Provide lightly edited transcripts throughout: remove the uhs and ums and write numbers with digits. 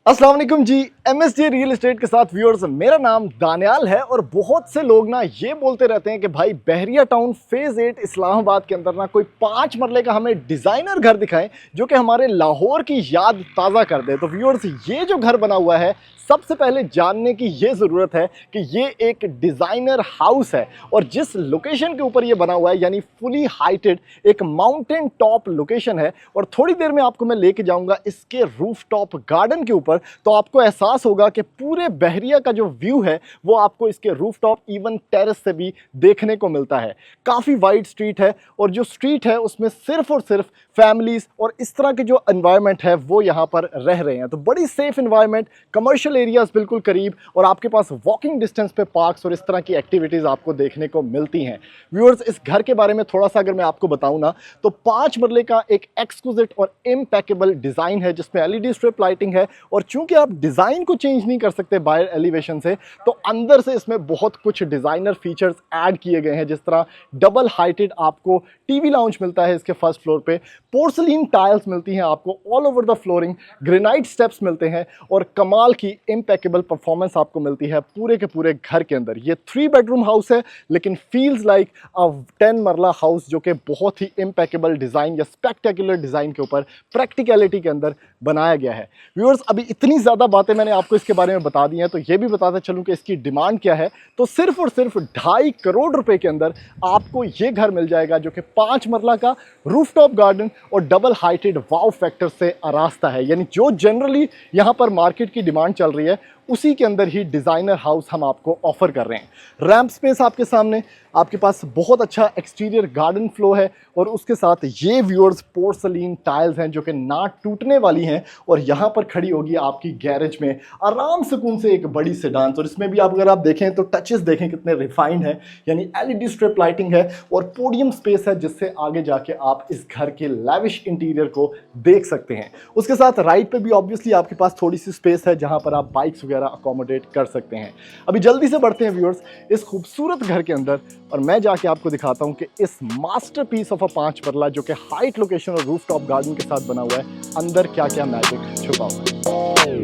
अस्सलाम वालेकुम जी। MSJ real estate के साथ व्यूअर्स, मेरा नाम दानियाल है और बहुत से लोग ना ये बोलते रहते हैं कि भाई बहरिया टाउन फेज 8 इस्लामाबाद के अंदर ना कोई 5 मरले का हमें डिज़ाइनर घर दिखाएं जो कि हमारे लाहौर की याद ताज़ा कर दे। तो व्यूअर्स, ये जो घर बना हुआ है, सबसे पहले जानने की ये ज़रूरत है कि ये एक डिज़ाइनर हाउस है और जिस लोकेशन के ऊपर ये बना हुआ है यानी फुली हाइटेड एक माउंटेन टॉप लोकेशन है। और थोड़ी देर में आपको मैं लेके जाऊंगा इसके रूफ टॉप गार्डन के ऊपर, तो आपको एहसास होगा कि पूरे बहरिया का जो व्यू है वो आपको इसके रूफ टॉप इवन टेरेस से भी देखने को मिलता है। काफ़ी वाइड स्ट्रीट है और जो स्ट्रीट है उसमें सिर्फ और सिर्फ फैमिलीज और इस तरह के जो एनवायरनमेंट है वो यहाँ पर रह रहे हैं। तो बड़ी सेफ एनवायरनमेंट, कमर्शियल एरियाज बिल्कुल करीब और आपके पास वॉकिंग डिस्टेंस पे पार्क्स और इस तरह की एक्टिविटीज़ आपको देखने को मिलती हैं। व्यूअर्स, इस घर के बारे में थोड़ा सा अगर मैं आपको बताऊं ना, तो 5 मरले का एक एक्सक्लूसिव और इम्पेकेबल डिज़ाइन है जिसमें एलईडी स्ट्रिप लाइटिंग है। और चूंकि आप डिज़ाइन को चेंज नहीं कर सकते बाहर एलिवेशन से, तो अंदर से इसमें बहुत कुछ डिज़ाइनर फीचर्स ऐड किए गए हैं। जिस तरह डबल हाइटेड आपको टीवी लाउंज मिलता है इसके फर्स्ट फ्लोर पे, पोर्सलिन टाइल्स मिलती हैं आपको all over the flooring, granite steps मिलते हैं और कमाल की इम्पेकेबल परफॉर्मेंस आपको मिलती है पूरे के पूरे घर के अंदर। ये 3 बेडरूम हाउस है लेकिन फील्स लाइक अ 10 मरला हाउस जो कि बहुत ही इम्पेकेबल डिज़ाइन या स्पेक्टेकुलर डिज़ाइन के ऊपर प्रैक्टिकलिटी के अंदर बनाया गया है। व्यूअर्स, अभी इतनी ज़्यादा बातें मैंने आपको इसके बारे में बता दी हैं, तो ये भी बताता चलूँ कि इसकी डिमांड क्या है। तो सिर्फ और सिर्फ 2.5 करोड़ रुपए के अंदर आपको ये घर मिल जाएगा जो कि 5 मरला का रूफटॉप गार्डन और डबल हाइटेड वाव फैक्टर से आरास्ता है। यानी जो जनरली यहाँ पर मार्केट की डिमांड चल रही है उसी के अंदर ही डिज़ाइनर हाउस हम आपको ऑफर कर रहे हैं। रैंप स्पेस आपके सामने, आपके पास बहुत अच्छा एक्सटीरियर गार्डन फ्लो है और उसके साथ ये व्यूअर्स पोर्सलिन टाइल्स हैं जो कि ना टूटने वाली हैं और यहाँ पर खड़ी होगी आपकी गैरेज में आराम सुकून से एक बड़ी सेडान। और इसमें भी अगर आप देखें तो टचेस देखें कितने रिफाइंड हैं, यानी एलईडी स्ट्रिप लाइटिंग है और पोडियम स्पेस है जिससे आगे जाके आप इस घर के लैविश इंटीरियर को देख सकते हैं। उसके साथ राइट पे भी ऑब्वियसली आपके पास थोड़ी सी स्पेस है जहाँ पर आप बाइक्स वगैरह अकोमोडेट कर सकते हैं। अभी जल्दी से बढ़ते हैं व्यूअर्स इस खूबसूरत घर के अंदर और मैं जाके आपको दिखाता हूं कि इस मास्टरपीस ऑफ अ 5 मरला जो कि हाइट लोकेशन और रूफटॉप गार्डन के साथ बना हुआ है, अंदर क्या क्या मैजिक छुपा हुआ है।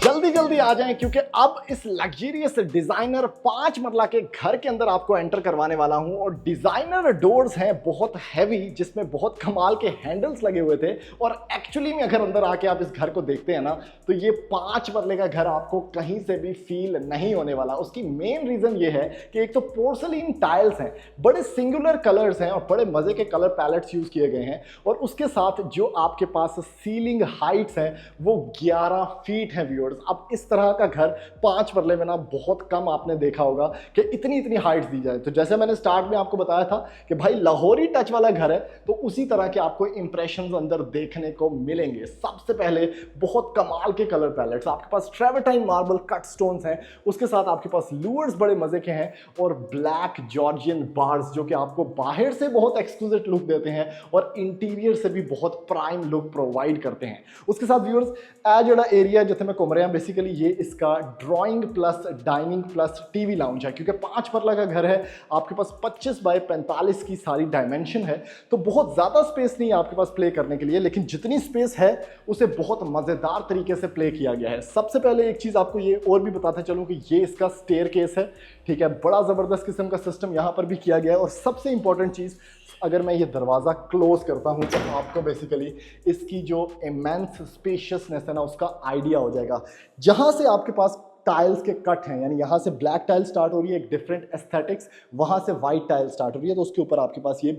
जल्दी जल्दी आ जाएं क्योंकि अब इस लग्जरियस डिजाइनर 5 मरला के घर के अंदर आपको एंटर करवाने वाला हूं। और डिजाइनर डोर्स हैं बहुत हैवी जिसमें बहुत कमाल के हैंडल्स लगे हुए थे और एक्चुअली में अगर अंदर आके आप इस घर को देखते हैं ना, तो ये 5 मरले का घर आपको कहीं से भी फील नहीं होने वाला। उसकी मेन रीजन ये है कि एक तो पोर्सलिन टाइल्स हैं, बड़े सिंगुलर कलर्स हैं और बड़े मजे के कलर पैलेट्स यूज किए गए हैं और उसके साथ जो आपके पास सीलिंग हाइट्स हैं वो 11 फीट है। व्यूअर्स, अब इस तरह का घर 5 मरले में ना बहुत कम आपने देखा होगा कि इतनी इतनी हाइट्स दी जाए। तो जैसे मैंने स्टार्ट में आपको बताया था कि भाई लाहौरी टच वाला घर है, तो उसी तरह के आपको इंप्रेशंस अंदर देखने को मिलेंगे। सबसे पहले बहुत कमाल के कलर पैलेट्स, आपके पास ट्रेवर्टाइन मार्बल कट स्टोन्स हैं, उसके साथ आपके पास लूवर्स बड़े मजे के हैं और ब्लैक जॉर्जियन बार्स जो कि आपको बाहर से बहुत एक्सक्लूसिव लुक देते हैं और इंटीरियर से भी बहुत प्राइम लुक प्रोवाइड करते हैं। उसके साथ व्यूअर्स ਇਹ ਜਿਹੜਾ एरिया जिथे मैं घूम रहा हूँ बेसिकली ये इसका drawing plus dining plus TV lounge है क्योंकि 5 मरला का घर है, आपके पास 25 बाय 45 की सारी डायमेंशन है, तो बहुत ज़्यादा स्पेस नहीं है आपके पास प्ले करने के लिए, लेकिन जितनी स्पेस है उसे बहुत मज़ेदार तरीके से प्ले किया गया है। सबसे पहले एक चीज़ आपको ये और भी बताते चलूँ कि ये इसका स्टेयर केस है, ठीक है, बड़ा ज़बरदस्त किस्म का सिस्टम यहाँ पर भी किया गया है। और सबसे इंपॉर्टेंट चीज़, अगर मैं ये दरवाज़ा क्लोज करता हूँ तो आपको बेसिकली इसकी जो इमेंस स्पेशियसनेस है ना उसका आइडिया हो जाएगा। जहाँ से आपके पास टाइल्स के कट हैं, यानी यहाँ से ब्लैक टाइल स्टार्ट हो रही है, एक डिफरेंट एस्थेटिक्स, वहाँ से वाइट टाइल स्टार्ट हो रही है, तो उसके ऊपर आपके पास ये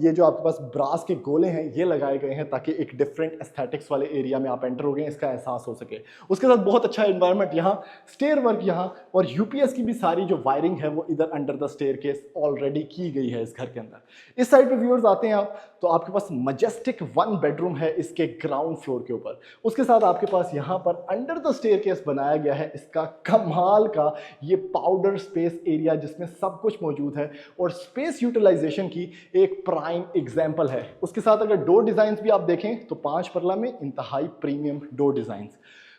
ये जो आपके पास ब्रास के गोले हैं ये लगाए गए हैं ताकि एक डिफरेंट एस्थेटिक्स वाले एरिया में आप एंटर हो गए इसका एहसास हो सके। उसके साथ बहुत अच्छा एनवायरनमेंट यहाँ, स्टेयर वर्क यहाँ, और यूपीएस की भी सारी जो वायरिंग है वो इधर under the staircase already की गई है इस घर के अंदर। इस साइड पे व्यूअर्स आते हैं आप तो आपके पास मजेस्टिक 1 बेडरूम है इसके ग्राउंड फ्लोर के ऊपर। उसके साथ आपके पास यहाँ पर अंडर द स्टेयर केस बनाया गया है इसका कमाल का ये पाउडर स्पेस एरिया जिसमें सब कुछ मौजूद है और स्पेस यूटिलाइजेशन की एक प्राइम एग्जांपल है। उसके साथ अगर डोर डिजाइन भी आप देखें तो 5 परला में इंतहाई प्रीमियम डोर डिजाइन।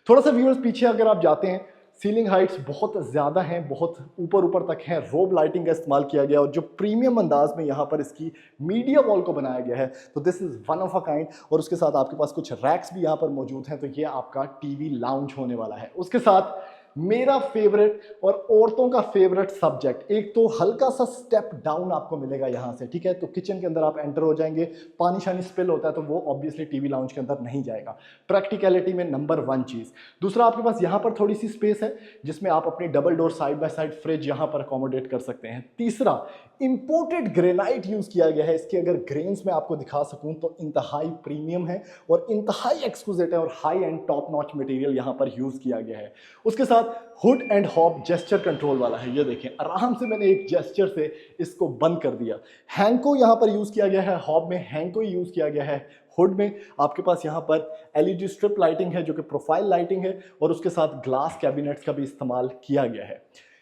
थोड़ा सा व्यूअर्स पीछे अगर आप जाते हैं, सीलिंग हाइट्स बहुत ज़्यादा हैं, बहुत ऊपर तक हैं, रोब लाइटिंग का इस्तेमाल किया गया और जो प्रीमियम अंदाज में यहाँ पर इसकी मीडिया वॉल को बनाया गया है तो this is one of a kind. और उसके साथ आपके पास कुछ रैक्स भी यहाँ पर मौजूद हैं, तो ये आपका टीवी लाउंज होने वाला है। उसके साथ मेरा फेवरेट और औरतों का फेवरेट सब्जेक्ट, एक तो हल्का सा स्टेप डाउन आपको मिलेगा यहाँ से, ठीक है। तो किचन के अंदर आप एंटर हो जाएंगे, पानी शानी स्पिल होता है तो वो ऑब्वियसली टीवी लाउंज के अंदर नहीं जाएगा, प्रैक्टिकलिटी में नंबर 1 चीज़। दूसरा, आपके पास यहाँ पर थोड़ी सी स्पेस है जिसमें आप अपनी double door side by side fridge यहाँ पर अकोमोडेट कर सकते हैं। तीसरा, इंपोर्टेड ग्रेनाइट यूज किया गया है इसके, अगर ग्रेन्स में आपको दिखा सकूं तो इंतहाई प्रीमियम है और इंतहाई एक्सक्लूसिव है और high and top notch material यहाँ पर यूज किया गया है। उसके साथ hood and hob gesture control वाला है, ये देखें आराम से मैंने एक जेस्चर से इसको बंद कर दिया। हैंको यहाँ पर यूज किया गया है, हॉब में हैंको यूज किया गया है, हुड में आपके पास यहाँ पर एलईडी स्ट्रिप लाइटिंग है जो कि प्रोफाइल लाइटिंग है और उसके साथ ग्लास कैबिनेट्स का भी इस्तेमाल किया गया है।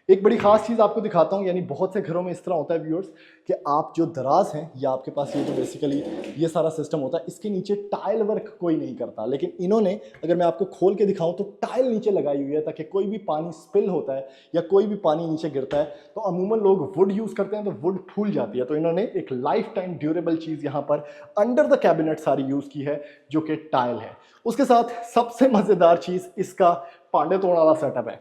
एक बड़ी खास चीज़ आपको दिखाता हूँ, यानी बहुत से घरों में इस तरह होता है व्यूअर्स कि आप जो दराज हैं या आपके पास ये जो बेसिकली ये सारा सिस्टम होता है इसके नीचे टाइल वर्क कोई नहीं करता, लेकिन इन्होंने अगर मैं आपको खोल के दिखाऊं तो टाइल नीचे लगाई हुई है ताकि कोई भी पानी स्पिल होता है या कोई भी पानी नीचे गिरता है तो अमूमन लोग वुड यूज़ करते हैं तो वुड फूल जाती है, तो इन्होंने एक लाइफ टाइम ड्यूरेबल चीज़ यहाँ पर अंडर द कैबिनेट सारी यूज़ की है जो कि टाइल है। उसके साथ सबसे मज़ेदार चीज़ इसका पांडे तोड़ वाला सेटअप है।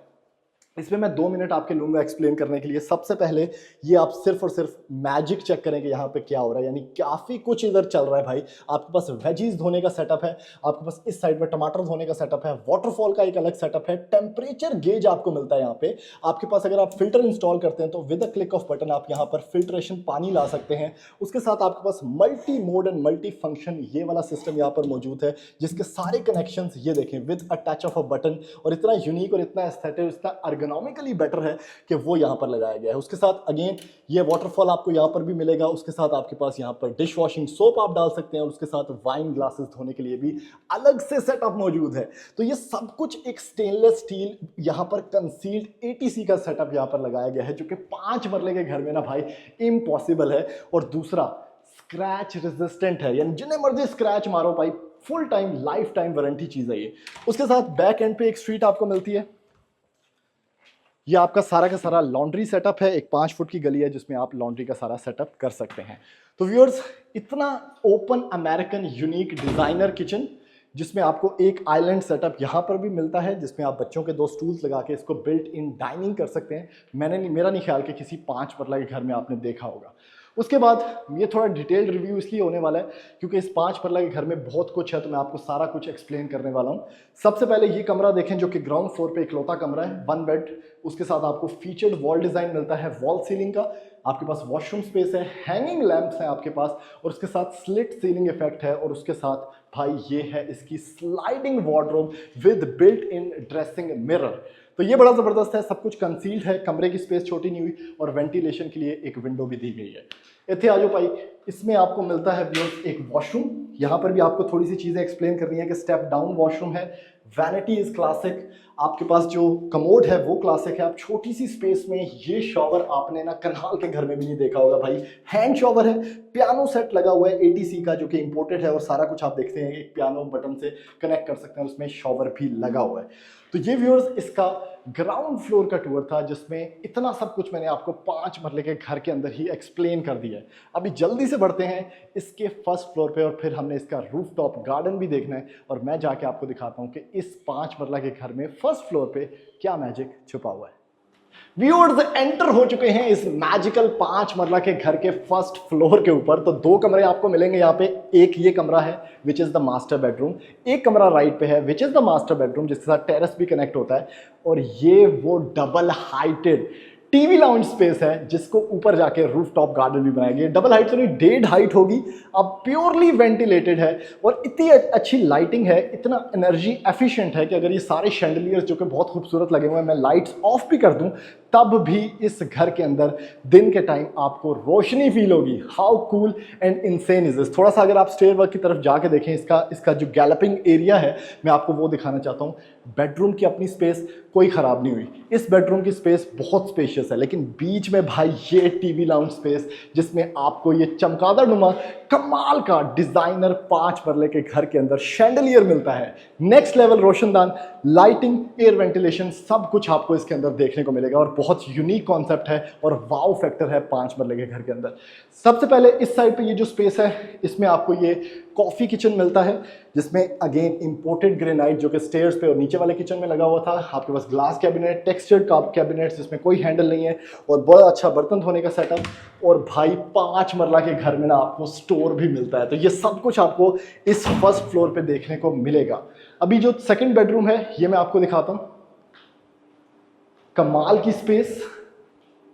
इसमें मैं 2 मिनट आपके लूंगा एक्सप्लेन करने के लिए। सबसे पहले ये आप सिर्फ और सिर्फ मैजिक चेक करें कि यहाँ पे क्या हो रहा है, यानी काफ़ी कुछ इधर चल रहा है भाई। आपके पास वेजीज धोने का सेटअप है, आपके पास इस साइड में टमाटर धोने का सेटअप है, वाटरफॉल का एक अलग सेटअप है, टेम्परेचर गेज आपको मिलता है यहाँ पे। आपके पास अगर आप फिल्टर इंस्टॉल करते हैं तो with a click off button आप यहाँ पर फिल्ट्रेशन पानी ला सकते हैं। उसके साथ आपके पास multi mode and multi function ये वाला सिस्टम यहाँ पर मौजूद है जिसके सारे कनेक्शंस ये देखें with a touch of a button, और इतना यूनिक और इतना एस्थेटिक, इतना अर्गोनॉमिकली बेटर है कि वो यहाँ पर लगाया गया है। उसके साथ अगेन ये वाटरफॉल आपको यहाँ पर भी मिलेगा। उसके साथ आपके पास यहाँ पर डिश वॉशिंग सोप आप डाल सकते हैं और उसके साथ वाइन ग्लासेस धोने के लिए भी अलग से सेटअप मौजूद है। तो ये सब कुछ एक स्टेनलेस स्टील यहाँ पर कंसील्ड एटीसी का सेटअप यहाँ पर लगाया गया है जो कि 5 मरले के घर में ना भाई इम्पॉसिबल है। और दूसरा, स्क्रैच रेजिस्टेंट है, यानी जिन्हें मर्जी स्क्रैच मारो भाई, full time life time warranty चीज है ये। उसके साथ बैक एंड पे एक स्ट्रीट आपको मिलती है। ये आपका सारा का सारा लॉन्ड्री सेटअप है, एक 5 फुट की गली है जिसमें आप लॉन्ड्री का सारा सेटअप कर सकते हैं। तो व्यूअर्स, इतना open American unique designer kitchen जिसमें आपको एक आइलैंड सेटअप यहाँ पर भी मिलता है जिसमें आप बच्चों के 2 स्टूल्स लगा के इसको बिल्ट इन डाइनिंग कर सकते हैं। मेरा नहीं ख्याल कि किसी 5 परला के घर में आपने देखा होगा। उसके बाद ये थोड़ा डिटेल्ड रिव्यू इसलिए होने वाला है क्योंकि इस 5 परला के घर में बहुत कुछ है, तो मैं आपको सारा कुछ एक्सप्लेन करने वाला हूँ। सबसे पहले ये कमरा देखें जो कि ग्राउंड फ्लोर पे इकलौता कमरा है, 1 बेड। उसके साथ आपको फीचर्ड वॉल डिज़ाइन मिलता है वॉल सीलिंग का, आपके पास वॉशरूम स्पेस है, हैंगिंग लैंप्स हैं आपके पास, और उसके साथ स्लिट सीलिंग इफेक्ट है। और उसके साथ भाई ये है इसकी sliding wardrobe with built in dressing mirror. तो ये बड़ा ज़बरदस्त है, सब कुछ कंसील्ड है, कमरे की स्पेस छोटी नहीं हुई और वेंटिलेशन के लिए एक विंडो भी दी गई है। इतने आ जाओ भाई, इसमें आपको मिलता है एक वॉशरूम। यहाँ पर भी आपको थोड़ी सी चीज़ें एक्सप्लेन करनी है कि स्टेप डाउन वॉशरूम है, वैनिटी इज़ क्लासिक, आपके पास जो कमोड है वो क्लासिक है। आप छोटी सी स्पेस में ये शॉवर आपने ना कन्हाल के घर में भी नहीं देखा होगा भाई, हैंड शॉवर है, पियानो सेट लगा हुआ है एटीसी का जो कि इंपोर्टेड है, और सारा कुछ आप देखते हैं एक पियानो बटन से कनेक्ट कर सकते हैं, उसमें शॉवर भी लगा हुआ है। तो ये व्यूअर्स इसका ग्राउंड फ्लोर का टूर था जिसमें इतना सब कुछ मैंने आपको 5 मरले के घर के अंदर ही एक्सप्लेन कर दिया है। अभी जल्दी से बढ़ते हैं इसके फर्स्ट फ्लोर पे और फिर हमने इसका रूफ टॉप गार्डन भी देखना है, और मैं जाके आपको दिखाता हूँ कि इस 5 मरला के घर में फर्स्ट फ्लोर पे क्या मैजिक छुपा हुआ है। व्यूअर्स एंटर हो चुके हैं इस मैजिकल 5 मरला के घर के फर्स्ट फ्लोर के ऊपर। तो 2 कमरे आपको मिलेंगे यहाँ पे। एक ये कमरा है which is the master bedroom, एक कमरा राइट पे है which is the master bedroom जिसके साथ टेरेस भी कनेक्ट होता है। और ये वो double heighted TV lounge space है जिसको ऊपर जाके रूफ टॉप गार्डन भी बनाया गया। डबल हाइट तो नहीं, 1.5 हाइट होगी। अब प्योरली वेंटिलेटेड है और इतनी अच्छी लाइटिंग है, इतना एनर्जी एफिशिएंट है कि अगर ये सारे शैंडलियर्स जो कि बहुत खूबसूरत लगे हुए हैं मैं लाइट्स ऑफ भी कर दूं तब भी इस घर के अंदर दिन के टाइम आपको रोशनी फील होगी। How cool and insane is this. थोड़ा सा अगर आप स्टेयर वर्क की तरफ जाके देखें, इसका जो गैलपिंग एरिया है मैं आपको वो दिखाना चाहता हूँ। बेडरूम की अपनी स्पेस कोई ख़राब नहीं हुई। इस बेडरूम की स्पेस बहुत स्पेशियस है, लेकिन बीच में भाई ये टीवी लाउंज स्पेस जिसमें आपको ये चमगादड़ नुमा कमाल का डिजाइनर 5 मरले के घर के अंदर शैंडलियर मिलता है। नेक्स्ट लेवल रोशनदान, लाइटिंग, एयर वेंटिलेशन सब कुछ आपको इसके अंदर देखने को मिलेगा और बहुत यूनिक कॉन्सेप्ट है और वाव फैक्टर है 5 मरले के घर के अंदर। सबसे पहले इस साइड पे ये जो स्पेस है इसमें आपको ये कॉफी किचन मिलता है जिसमें अगेन इंपोर्टेड ग्रेनाइट जो कि स्टेयर्स पे और नीचे वाले किचन में लगा हुआ था। आपके पास ग्लास कैबिनेट, टेक्सचर्ड कैबिनेट्स जिसमें कोई हैंडल नहीं है और बड़ा अच्छा बर्तन धोने का सेटअप। और भाई 5 मरला के घर में ना आपको स्टोर भी मिलता है। तो ये सब कुछ आपको इस फर्स्ट फ्लोर पे देखने को मिलेगा। अभी जो सेकंड बेडरूम है ये मैं आपको दिखाता हूँ। कमाल की space,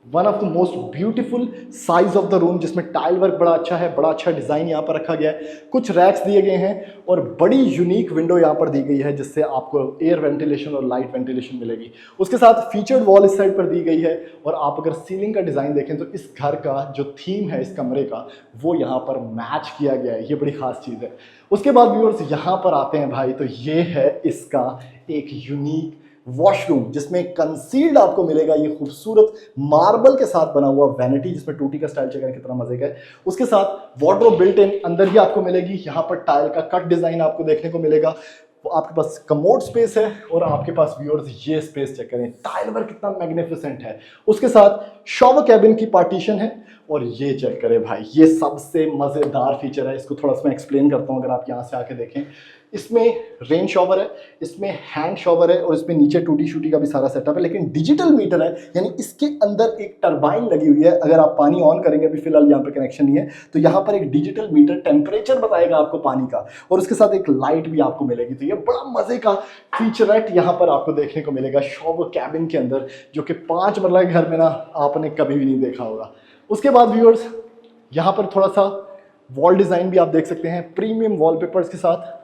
one of the most beautiful size of the room जिसमें टाइल वर्क बड़ा अच्छा है, बड़ा अच्छा डिजाइन यहाँ पर रखा गया है, कुछ रैक्स दिए गए हैं और बड़ी यूनिक विंडो यहाँ पर दी गई है जिससे आपको एयर वेंटिलेशन और लाइट वेंटिलेशन मिलेगी। उसके साथ फीचर्ड वॉल इस साइड पर दी गई है और आप अगर सीलिंग का डिजाइन देखें तो इस घर का जो थीम है इस कमरे का वो यहाँ पर मैच किया गया है। ये बड़ी खास चीज़ है। उसके बाद व्यूअर्स यहाँ पर आते हैं भाई, तो ये है इसका एक यूनिक वॉशरूम जिसमें कंसील्ड आपको मिलेगा ये खूबसूरत मार्बल के साथ बना हुआ वैनिटी जिसमें टूटी का स्टाइल चेक कितना मजे का है। उसके साथ वार्डरोब बिल्ट इन अंदर ही आपको मिलेगी। यहाँ पर टाइल का कट डिजाइन आपको देखने को मिलेगा। आपके पास कमोड स्पेस है और आपके पास व्यूअर्स ये स्पेस चेक करें, टाइल वर्क कितना मैग्निफिसेंट है। उसके साथ शॉवर कैबिन की पार्टीशन है और ये चेक करें भाई, ये सबसे मजेदार फीचर है। इसको थोड़ा सा मैं एक्सप्लेन करता हूँ। अगर आप यहाँ से आके देखें, इसमें रेन शॉवर है, इसमें हैंड शॉवर है और इसमें नीचे टूटी शूटी का भी सारा सेटअप है, लेकिन डिजिटल मीटर है। यानी इसके अंदर एक टरबाइन लगी हुई है। अगर आप पानी ऑन करेंगे, अभी फिलहाल यहाँ पे कनेक्शन नहीं है, तो यहाँ पर एक डिजिटल मीटर टेम्परेचर बताएगा आपको पानी का और उसके साथ एक लाइट भी आपको मिलेगी। तो ये बड़ा मजे का फीचरेट यहाँ पर आपको देखने को मिलेगा शॉवर कैबिन के अंदर, जो कि 5 मरला के घर में ना आपने कभी भी नहीं देखा होगा। उसके बाद व्यूअर्स यहाँ पर थोड़ा सा वॉल डिजाइन भी आप देख सकते हैं प्रीमियम वॉलपेपर्स के साथ।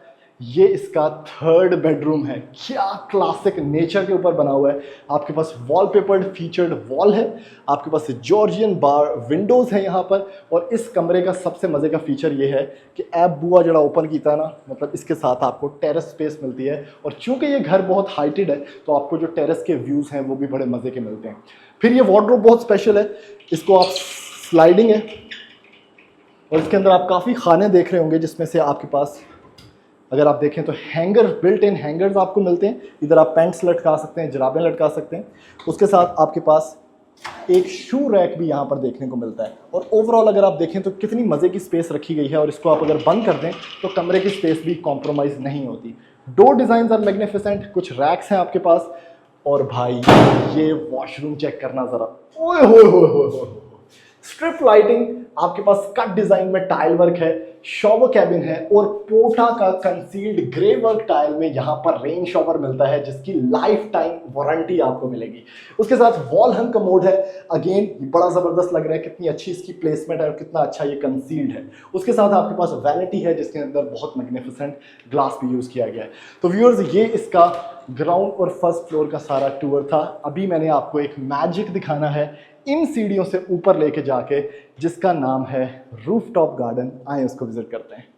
ये इसका थर्ड बेडरूम है, क्या क्लासिक नेचर के ऊपर बना हुआ है। आपके पास वॉलपेपर्ड फीचर्ड वॉल है, आपके पास जॉर्जियन बार विंडोज है यहाँ पर। और इस कमरे का सबसे मजे का फीचर ये है कि ऐप बुआ जड़ा ओपन कीता ना, मतलब इसके साथ आपको टेरेस स्पेस मिलती है। और चूंकि ये घर बहुत हाइटेड है तो आपको जो टेरेस के व्यूज हैं वो भी बड़े मजे के मिलते हैं। फिर ये वार्डरोब बहुत स्पेशल है, इसको आप स्लाइडिंग है और इसके अंदर आप काफ़ी खाने देख रहे होंगे जिसमें से आपके पास अगर आप देखें तो हैंगर, बिल्ट इन हैंगर्स आपको मिलते हैं। इधर आप पैंट्स लटका सकते हैं, जराबें लटका सकते हैं। उसके साथ आपके पास एक शू रैक भी यहाँ पर देखने को मिलता है। और ओवरऑल अगर आप देखें तो कितनी मज़े की स्पेस रखी गई है और इसको आप अगर बंद कर दें तो कमरे की स्पेस भी कॉम्प्रोमाइज़ नहीं होती। डोर डिज़ाइन आर मैग्निफिसेंट, कुछ रैक्स हैं आपके पास। और भाई ये वॉशरूम चेक करना ज़रा, ओए होए होए होए होए। स्ट्रिप लाइटिंग, आपके पास कट डिजाइन में टाइल वर्क है, शॉवर कैबिन है और पोटा का कंसील्ड ग्रे वर्क टाइल में यहाँ पर रेन शॉवर मिलता है जिसकी लाइफ टाइम वारंटी आपको मिलेगी। उसके साथ वॉल हंग कमोड है, अगेन बड़ा जबरदस्त लग रहा है, कितनी अच्छी इसकी प्लेसमेंट है और कितना अच्छा ये कंसील्ड है। उसके साथ आपके पास वैनिटी है जिसके अंदर बहुत मैग्निफिसेंट ग्लास भी यूज किया गया है। तो व्यूअर्स ये इसका ग्राउंड और फर्स्ट फ्लोर का सारा टूर था। अभी मैंने आपको एक मैजिक दिखाना है इन सीढ़ियों से ऊपर लेके जाके जिसका नाम है रूफटॉप गार्डन। आए उसको विजिट करते हैं।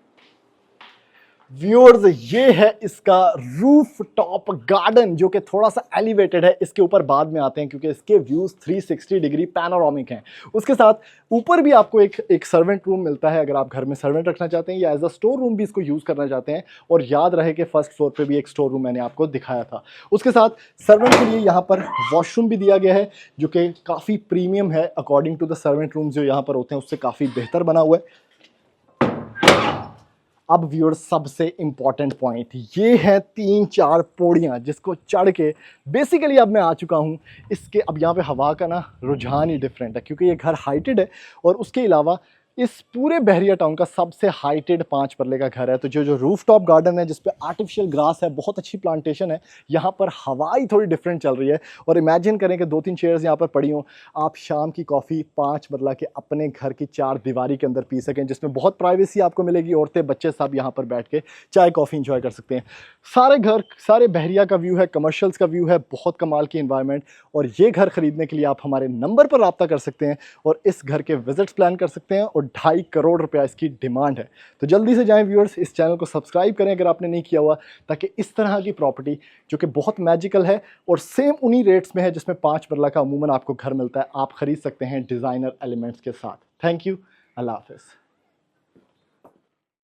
व्यूअर्स ये है इसका रूफ टॉप गार्डन जो कि थोड़ा सा एलिवेटेड है। इसके ऊपर बाद में आते हैं क्योंकि इसके व्यूज 360 डिग्री पैनोरामिक हैं। उसके साथ ऊपर भी आपको एक सर्वेंट रूम मिलता है अगर आप घर में सर्वेंट रखना चाहते हैं या एज अ स्टोर रूम भी इसको यूज करना चाहते हैं। और याद रहे कि फर्स्ट फ्लोर पे भी एक स्टोर रूम मैंने आपको दिखाया था। उसके साथ सर्वेंट के लिए यहाँ पर वॉशरूम भी दिया गया है जो कि काफ़ी प्रीमियम है according to the servant room जो यहाँ पर होते हैं उससे काफ़ी बेहतर बना हुआ है। अब व्यूअर्स सबसे इंपॉर्टेंट पॉइंट, ये है 3-4 पौड़ियाँ जिसको चढ़ के बेसिकली अब मैं आ चुका हूँ। इसके अब यहाँ पे हवा का ना रुझान ही डिफरेंट है क्योंकि ये घर हाइटेड है और उसके अलावा इस पूरे बहरिया टाउन का सबसे हाइटेड 5 मरले का घर है। तो जो रूफ टॉप गार्डन है जिसपे आर्टिफिशियल ग्रास है, बहुत अच्छी प्लांटेशन है, यहाँ पर हवा ही थोड़ी डिफरेंट चल रही है। और इमेजिन करें कि 2-3 चेयर्स यहाँ पर पड़ी हों, आप शाम की कॉफ़ी 5 मरला के अपने घर की 4 दीवारी के अंदर पी सकें, जिसमें बहुत प्राइवेसी आपको मिलेगी। औरतें बच्चे सब यहाँ पर बैठ के चाय कॉफ़ी इंजॉय कर सकते हैं। सारे घर, सारे बहरिया का व्यू है, कमर्शियल्स का व्यू है, बहुत कमाल की इन्वायरमेंट। और ये घर खरीदने के लिए आप हमारे नंबर पर रब्ता कर सकते हैं और इस घर के विजिट्स प्लान कर सकते हैं। और 2.5 करोड़ रुपया इसकी डिमांड है। तो जल्दी से जाएं व्यूअर्स, इस चैनल को सब्सक्राइब करें अगर आपने नहीं किया हुआ, ताकि इस तरह की प्रॉपर्टी जो कि बहुत मैजिकल है और सेम उन्हीं रेट्स में है जिसमें 5 मरला का अमूमन आपको घर मिलता है, आप खरीद सकते हैं डिज़ाइनर एलिमेंट्स के साथ। थैंक यू, अल्लाह हाफिज़।